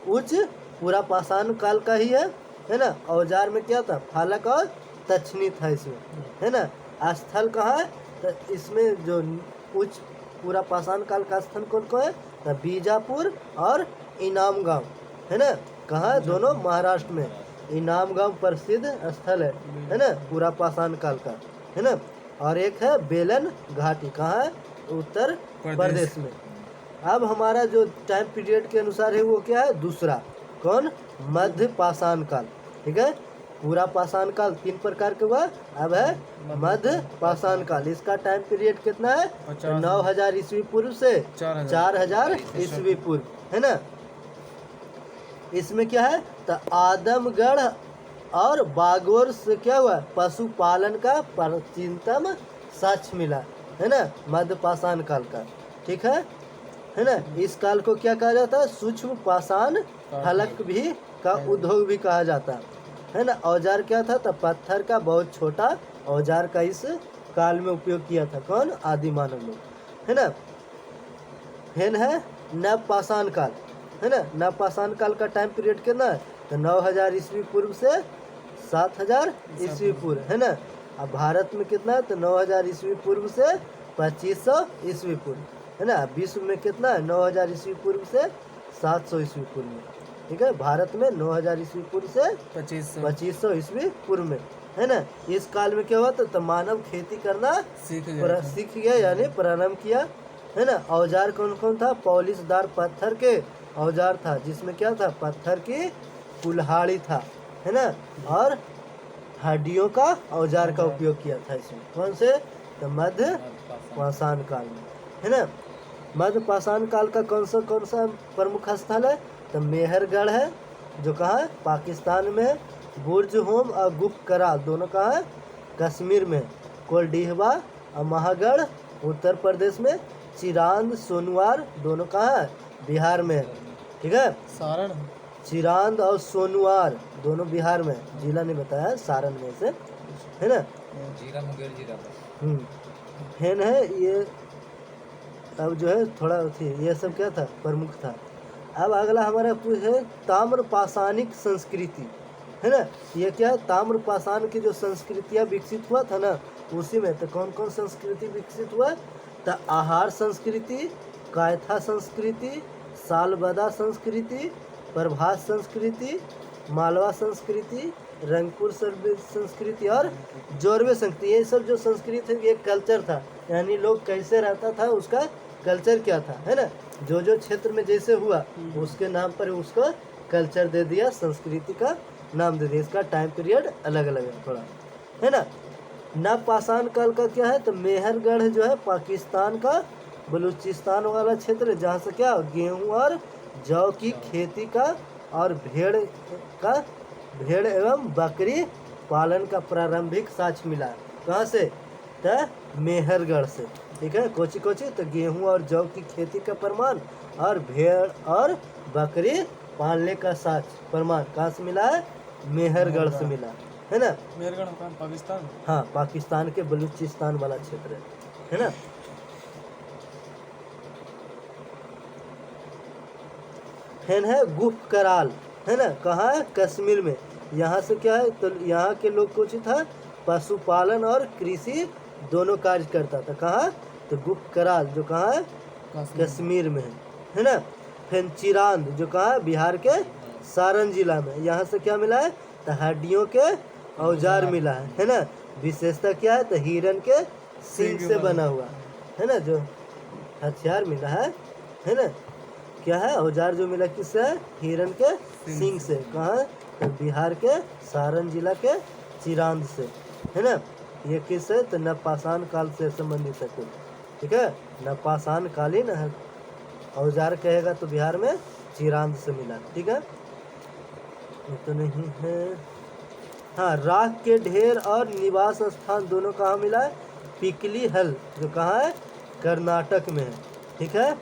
उच्च पूरा पाषाण काल का ही है ना। औजार में क्या था, फालक और तछनी था इसमें, है ना। स्थल कहाँ है, तो इसमें जो उच्च पूरा पाषाण काल का स्थल कौन कौन है, तो बीजापुर और इनाम गांव, है ना। कहाँ है, दोनों महाराष्ट्र में। इनाम गांव प्रसिद्ध स्थल है ना, पूरा पाषाण काल का, है ना। और एक है बेलन घाटी, कहाँ है, उत्तर प्रदेश में। अब हमारा जो टाइम पीरियड के अनुसार है वो क्या है, दूसरा कौन, मध्य पाषाण काल, ठीक है। पूरा पाषाण काल 3 प्रकार के हुआ, अब है मध्य पाषाण काल। इसका टाइम पीरियड कितना है, 9,000 ईस्वी पूर्व से 4,000 ईस्वी पूर्व, है ना। इसमें क्या है, तो आदमगढ़ और बागोर से क्या हुआ, पशुपालन का प्राचीनतम साक्ष्य मिला, है ना, मध्य पाषाण काल का, ठीक है ना। इस काल को क्या कहा जाता है, सूक्ष्म पाषाण फलक भी का उद्योग भी कहा जाता है ना। औजार क्या था, तो पत्थर का बहुत छोटा औजार का इस काल में उपयोग किया था, कौन, आदि मानव लोग, है ना। फिर है नव पाषाण काल, है ना। नव पाषाण काल का टाइम पीरियड कितना है, तो 9,000 ईस्वी पूर्व से 7,000 ईस्वी पूर्व, है ना। अब भारत में कितना है, तो 9,000 ईस्वी पूर्व से 2500 ईस्वी पूर्व, है ना। विश्व में कितना है, 9,000 ईस्वी पूर्व से 700 ईस्वी पूर्व में, ठीक है। भारत में 9,000 ईस्वी पूर्व से 2500 ईस्वी पूर्व में, है ना। इस काल में क्या हुआ, तो मानव खेती करना सीख गया, यानी प्रारंभ किया, है ना। औजार कौन कौन था, पॉलिशदार पत्थर के औजार था, जिसमें क्या था, पत्थर की कुल्हाड़ी था, है ना। और हड्डियों का औजार का उपयोग किया था इसमें, कौन से, तो मध्य पाषाण काल में, है ना। मध्य पाषाण काल का कौन सा प्रमुख स्थल है, तो मेहरगढ़ है जो कहाँ है, पाकिस्तान में। बुर्ज होम और गुप्त कराल दोनों कहाँ है, कश्मीर में। कोलडीहवा और महागढ़ उत्तर प्रदेश में। चिरांद, सोनवार दोनों कहाँ है, बिहार में, ठीक है। सारण, चिरांद और सोनवार दोनों बिहार में, जिला ने बताया सारण में से, है ना। जीरा मुंगेर जीरा फेन है ये, अब जो है थोड़ा थी, ये सब क्या था, प्रमुख था। अब अगला हमारा है ताम्र पाषाणिक संस्कृति, है ना। ये क्या है, ताम्र पाषाण की जो संस्कृतियाँ विकसित हुआ था ना, उसी में तो कौन कौन संस्कृति विकसित हुआ, तो आहार संस्कृति, कायथा संस्कृति, सालबदा संस्कृति, प्रभास संस्कृति, मालवा संस्कृति, रंगपुर संस्कृति और जोरवे संस्कृति। ये सब जो संस्कृति है, ये कल्चर था, यानी लोग कैसे रहता था, उसका कल्चर क्या था, है ना। जो क्षेत्र में जैसे हुआ उसके नाम पर उसको कल्चर दे दिया, संस्कृति का नाम दे दिया। इसका टाइम पीरियड अलग अलग है थोड़ा, है ना। नव पाषाण काल का क्या है, तो मेहरगढ़ जो है पाकिस्तान का बलूचिस्तान वाला क्षेत्र है, जहाँ से क्या गेहूँ और जौ की खेती का और भेड़ एवं बकरी पालन का प्रारंभिक साक्ष्य मिला। कहाँ से, तो मेहरगढ़ से, ठीक है। कोची तो गेहूं और जौ की खेती का प्रमाण और भेड़ और बकरी पालने का साक्ष्य प्रमाण कहाँ से मिला है, मेहरगढ़ से मिला, है ना। मेहरगढ़ पाकिस्तान, हाँ, पाकिस्तान के बलूचिस्तान वाला क्षेत्र है ना। फिर है गुप्त कराल, है ना, कहाँ है, कश्मीर में। यहाँ से क्या है, तो यहाँ के लोग कुछ था, पशुपालन और कृषि दोनों कार्य करता था। कहाँ, तो गुकराल जो कहाँ है, कश्मीर में है ना। फिर चिरांद जो कहाँ है, बिहार के सारण जिला में। यहाँ से क्या मिला है, तो हड्डियों के औजार मिला है ना। विशेषता क्या है, तो हिरन के सींग से बना हुआ है ना, जो हथियार मिला है ना। क्या है, औजार जो मिला किससे है, हिरन के सींग से। कहाँ है, तो बिहार के सारण जिला के चिरांद से है ना। ये किस है, तो नवपाषाण काल से संबंधित है कुल, ठीक है। नवपाषाण कालीन औजार कहेगा तो बिहार में चिरांद से मिला, ठीक है। ये तो नहीं है। हाँ, राख के ढेर और निवास स्थान दोनों कहाँ मिला है, पिकली हल जो कहाँ है, कर्नाटक में है, ठीक है। ये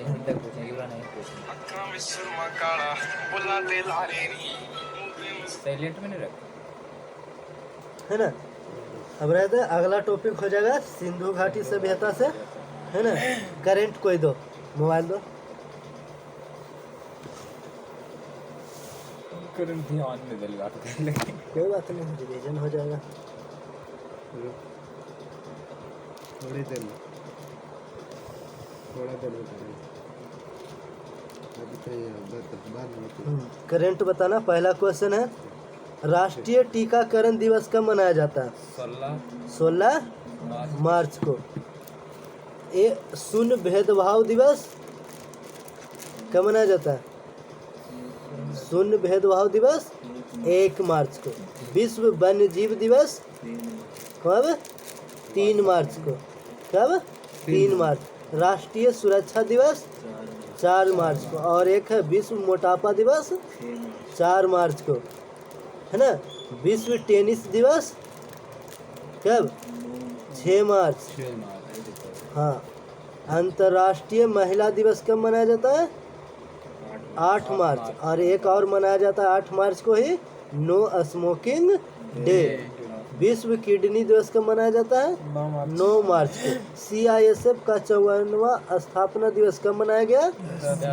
हिंदी तक पूछेंगे, पूरा नहीं पूछेंगे। साइलेंट में नहीं रखा है ना। अब रहते हैं, अगला टॉपिक हो जाएगा सिंधु घाटी सभ्यता से, है ना। करंट कोई दो, मोबाइल दो। करंट ध्यान में दिल बात कर ले। कोई बात नहीं, रिवीजन हो जाएगा। थोड़ी देर में, थोड़ा देर में करेंगे। अभी तो ये बाद में होती है। करंट बताना। पहला क्वेश्चन है, राष्ट्रीय टीकाकरण दिवस कब मनाया जाता है, 16 मार्च को। शून्य भेदभाव दिवस कब मनाया जाता है, शून्य भेदभाव दिवस 1 मार्च को। विश्व वन्य जीव दिवस कब, 3 मार्च को। कब, 3 मार्च। राष्ट्रीय सुरक्षा दिवस 4 मार्च को। और एक है विश्व मोटापा दिवस 4 मार्च को, है ना। विश्व टेनिस दिवस कब, 6 मार्च। हाँ। अंतर्राष्ट्रीय महिला दिवस कब मनाया जाता है, 8 मार्च। और एक और मनाया जाता है 8 मार्च को ही, नो स्मोकिंग डे। विश्व किडनी दिवस कब मनाया जाता है, 9 मार्च को। CISF का 54वां स्थापना दिवस कब मनाया गया,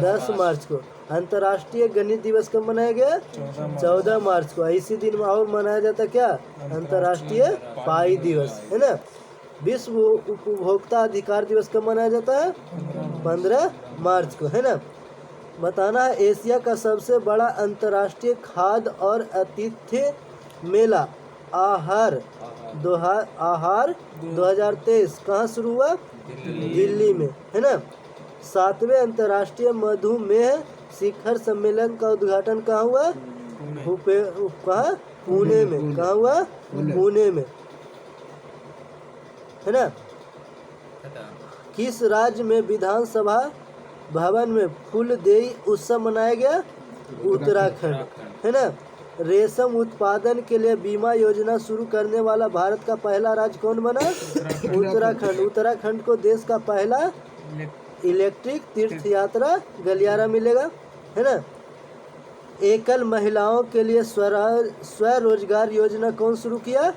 10 मार्च को। अंतर्राष्ट्रीय गणित दिवस कब मनाया गया, 14 मार्च को। इसी दिन में और मनाया जाता क्या, अंतर्राष्ट्रीय पाई दिवस, है ना। विश्व उपभोक्ता अधिकार दिवस कब मनाया जाता है, 15 मार्च को, है ना। बताना है, एशिया का सबसे बड़ा अंतर्राष्ट्रीय खाद्य और आतिथ्य मेला आहार 2023 कहाँ शुरू हुआ, दिल्ली में, है ना। 7वें अंतर्राष्ट्रीय मधुमेह शिखर सम्मेलन का उद्घाटन कहाँ हुआ, कहाँ, पुणे में। कहाँ हुआ, पुणे में, है ना। किस राज्य में विधानसभा भवन में फूलदेई उत्सव मनाया गया, उत्तराखंड, है ना। रेशम उत्पादन के लिए बीमा योजना शुरू करने वाला भारत का पहला राज्य कौन बना, उत्तराखंड। उत्तराखंड को देश का पहला इलेक्ट्रिक तीर्थ यात्रा गलियारा मिलेगा, है ना। एकल महिलाओं के लिए स्वरोजगार योजना कौन शुरू किया,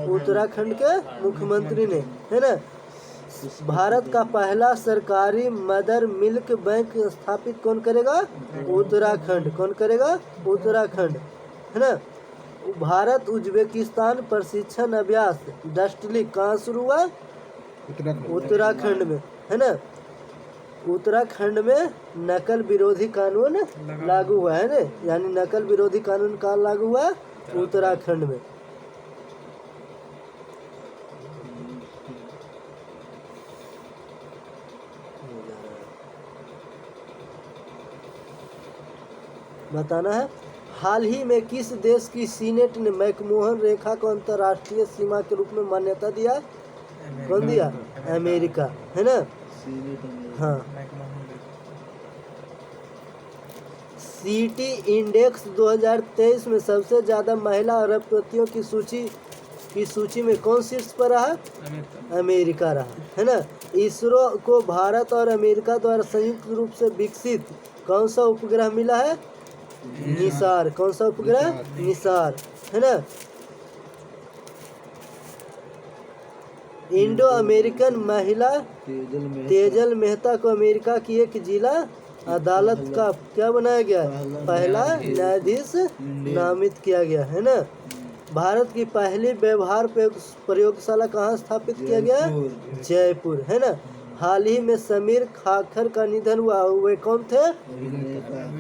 उत्तराखंड के मुख्यमंत्री ने, है ना। भारत का पहला सरकारी मदर मिल्क बैंक स्थापित कौन करेगा, उत्तराखंड। कौन करेगा, उत्तराखंड, है ना। भारत उज्बेकिस्तान प्रशिक्षण अभ्यास डस्टलिक कहाँ शुरू हुआ, उत्तराखंड में, है ना। उत्तराखंड में नकल विरोधी कानून लागू हुआ है ना, यानी नकल विरोधी कानून कहाँ लागू हुआ, उत्तराखंड में। बताना है, हाल ही में किस देश की सीनेट ने मैकमोहन रेखा को अंतर्राष्ट्रीय सीमा के रूप में मान्यता दिया, कौन दिया, अमेरिका, है ना। हाँ। सिटी इंडेक्स 2023 में सबसे ज्यादा महिला अरबपतियों की सूची में कौन शीर्ष पर रहा, अमेरिका रहा, है ना। इसरो को भारत और अमेरिका द्वारा संयुक्त रूप से विकसित कौन सा उपग्रह मिला है, निसार। कौन सा उपग्रह, निसार, है ना। इंडो अमेरिकन महिला तेजल मेहता को अमेरिका की एक जिला अदालत का क्या बनाया गया, पहला न्यायाधीश नामित किया गया, है ना। भारत की पहली व्यवहार प्रयोगशाला कहाँ स्थापित किया गया? जयपुर, है ना। हाल ही में समीर खाखर का निधन हुआ, वे कौन थे?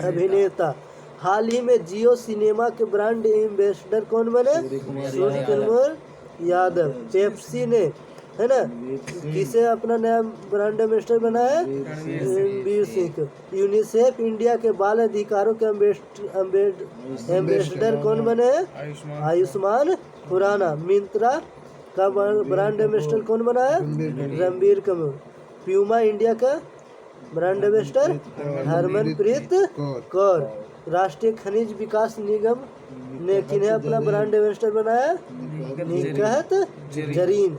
अभिनेता। हाल ही में जियो सिनेमा के ब्रांड एम्बेसडर कौन बने? सूर्य कुमार यादव। पेप्सी ने, है ना, किसे अपना नया ब्रांड एम्बेसडर बनाया? रणवीर सिंह को। यूनिसेफ इंडिया के बाल अधिकारों के एम्बेसडर कौन बने हैं? आयुष्मान खुराना। मिंत्रा का ब्रांड एम्बेसडर कौन बनाया? रणबीर कपूर। प्यूमा इंडिया का ब्रांड एम्बेसडर हरमनप्रीत कौर। राष्ट्रीय खनिज विकास निगम ने किन्हें अपना ब्रांड एम्बेसडर बनाया? निकहत जरीन।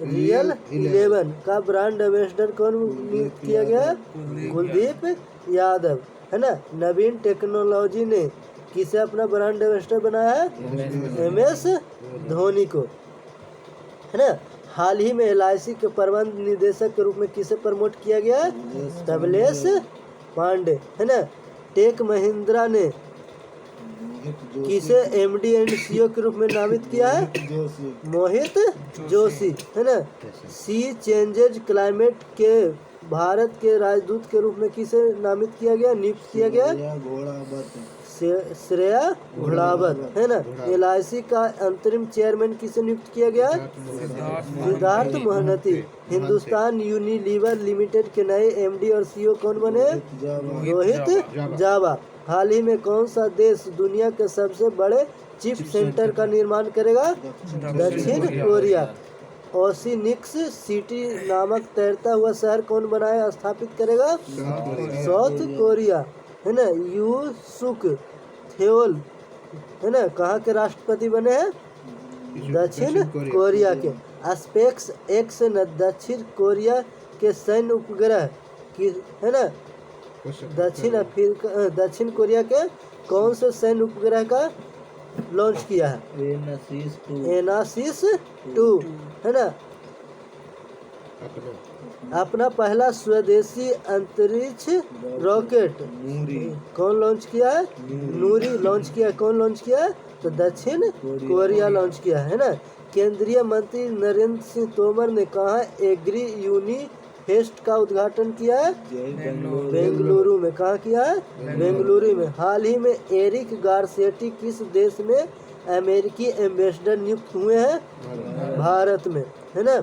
रियल 11 का ब्रांड एम्बेसडर कौन नियुक्त किया गया? कुलदीप यादव, है ना। नवीन टेक्नोलॉजी ने किसे अपना ब्रांड एम्बेसडर बनाया है? MS धोनी को, है ना। हाल ही में LIC के प्रबंध निदेशक के रूप में किसे प्रमोट किया गया? कमलेश पांडे, है ना। टेक महिंद्रा ने किसे MD एंड CEO के रूप में नामित किया है? मोहित जोशी, है ना। सी चेंजेज क्लाइमेट के भारत के राजदूत के रूप में किसे नामित किया गया, नियुक्त किया गया? श्रेया घोड़ावत, है ना। LIC का अंतरिम चेयरमैन किसे नियुक्त किया गया? सिद्धार्थ मोहंती। हिंदुस्तान यूनिलीवर लिमिटेड के नए MD और CEO कौन बने? रोहित जावा। हाल ही में कौन सा देश दुनिया के सबसे बड़े चिप सेंटर का निर्माण करेगा? दक्षिण कोरिया। ओसिनिक्स सिटी नामक तैरता हुआ शहर कौन बनाया स्थापित करेगा? साउथ कोरिया, है ना। यू सुक थेओल, है ना, कहाँ के राष्ट्रपति बने हैं? दक्षिण कोरिया के। स्पेस X न दक्षिण कोरिया के सैन्य उपग्रह की, है ना, दक्षिण कोरिया के कौन से सैन्य उपग्रह का लॉन्च किया है? एनासिस 2, है ना। अपना पहला स्वदेशी अंतरिक्ष रॉकेट कौन लॉन्च किया है? नूरी लॉन्च किया है। कौन लॉन्च किया है? तो दक्षिण कोरिया लॉन्च किया है ना। केंद्रीय मंत्री नरेंद्र सिंह तोमर ने कहा एग्री यूनी फेस्ट का उद्घाटन किया है? बेंगलुरु में। कहाँ किया है? बेंगलुरु में। हाल ही में एरिक गारसेटी किस देश में अमेरिकी एम्बेसडर नियुक्त हुए हैं? भारत में, है ना।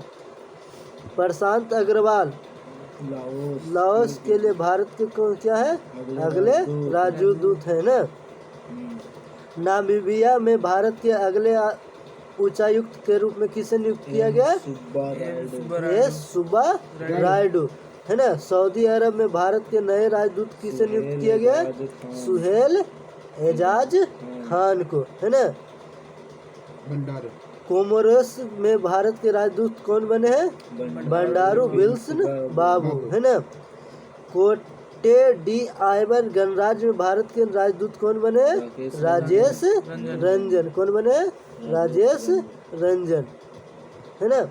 प्रशांत अग्रवाल लाओस के लिए भारत के कौन क्या है? अगले राजदूत है ना। नामीबिया में भारत के अगले उच्चायुक्त के रूप में किसे नियुक्त किया गया? सुब्बा रायडू, है ना। सऊदी अरब में भारत के नए राजदूत किसे नियुक्त किया गया? सुहेल एजाज खान को, है ना। कोमोरोस में भारत के राजदूत कौन बने हैं? बंडारू विल्सन बाबू, है ना। कोटे डी आइवर गणराज्य में भारत के राजदूत कौन बने? राजेश रंजन। कौन बने? राजेश रंजन, है ना।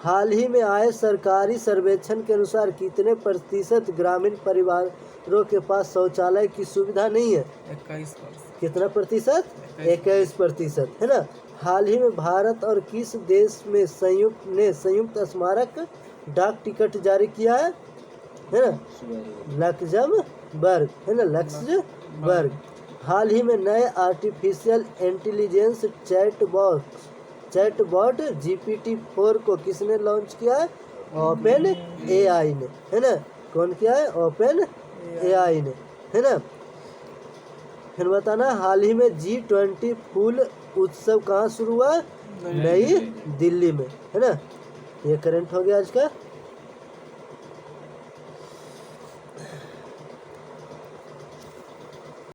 हाल ही में आए सरकारी सर्वेक्षण के अनुसार कितने प्रतिशत ग्रामीण परिवारों के पास शौचालय की सुविधा नहीं है? 21%। कितना प्रतिशत? 21%, है ना। हाल ही में भारत और किस देश में संयुक्त स्मारक डाक टिकट जारी किया है ना? लक्जमबर्ग, है ना, लक्जमबर्ग। हाल ही में नए आर्टिफिशियल इंटेलिजेंस चैटबॉट GPT-4 को किसने लॉन्च किया है? ओपन AI ने, है ना। कौन किया है? ओपन AI ने, है ना। फिर बताना हाल ही में G20 फूल उत्सव कहाँ शुरू हुआ? नई दिल्ली में, है ना। ये करंट हो गया आज का।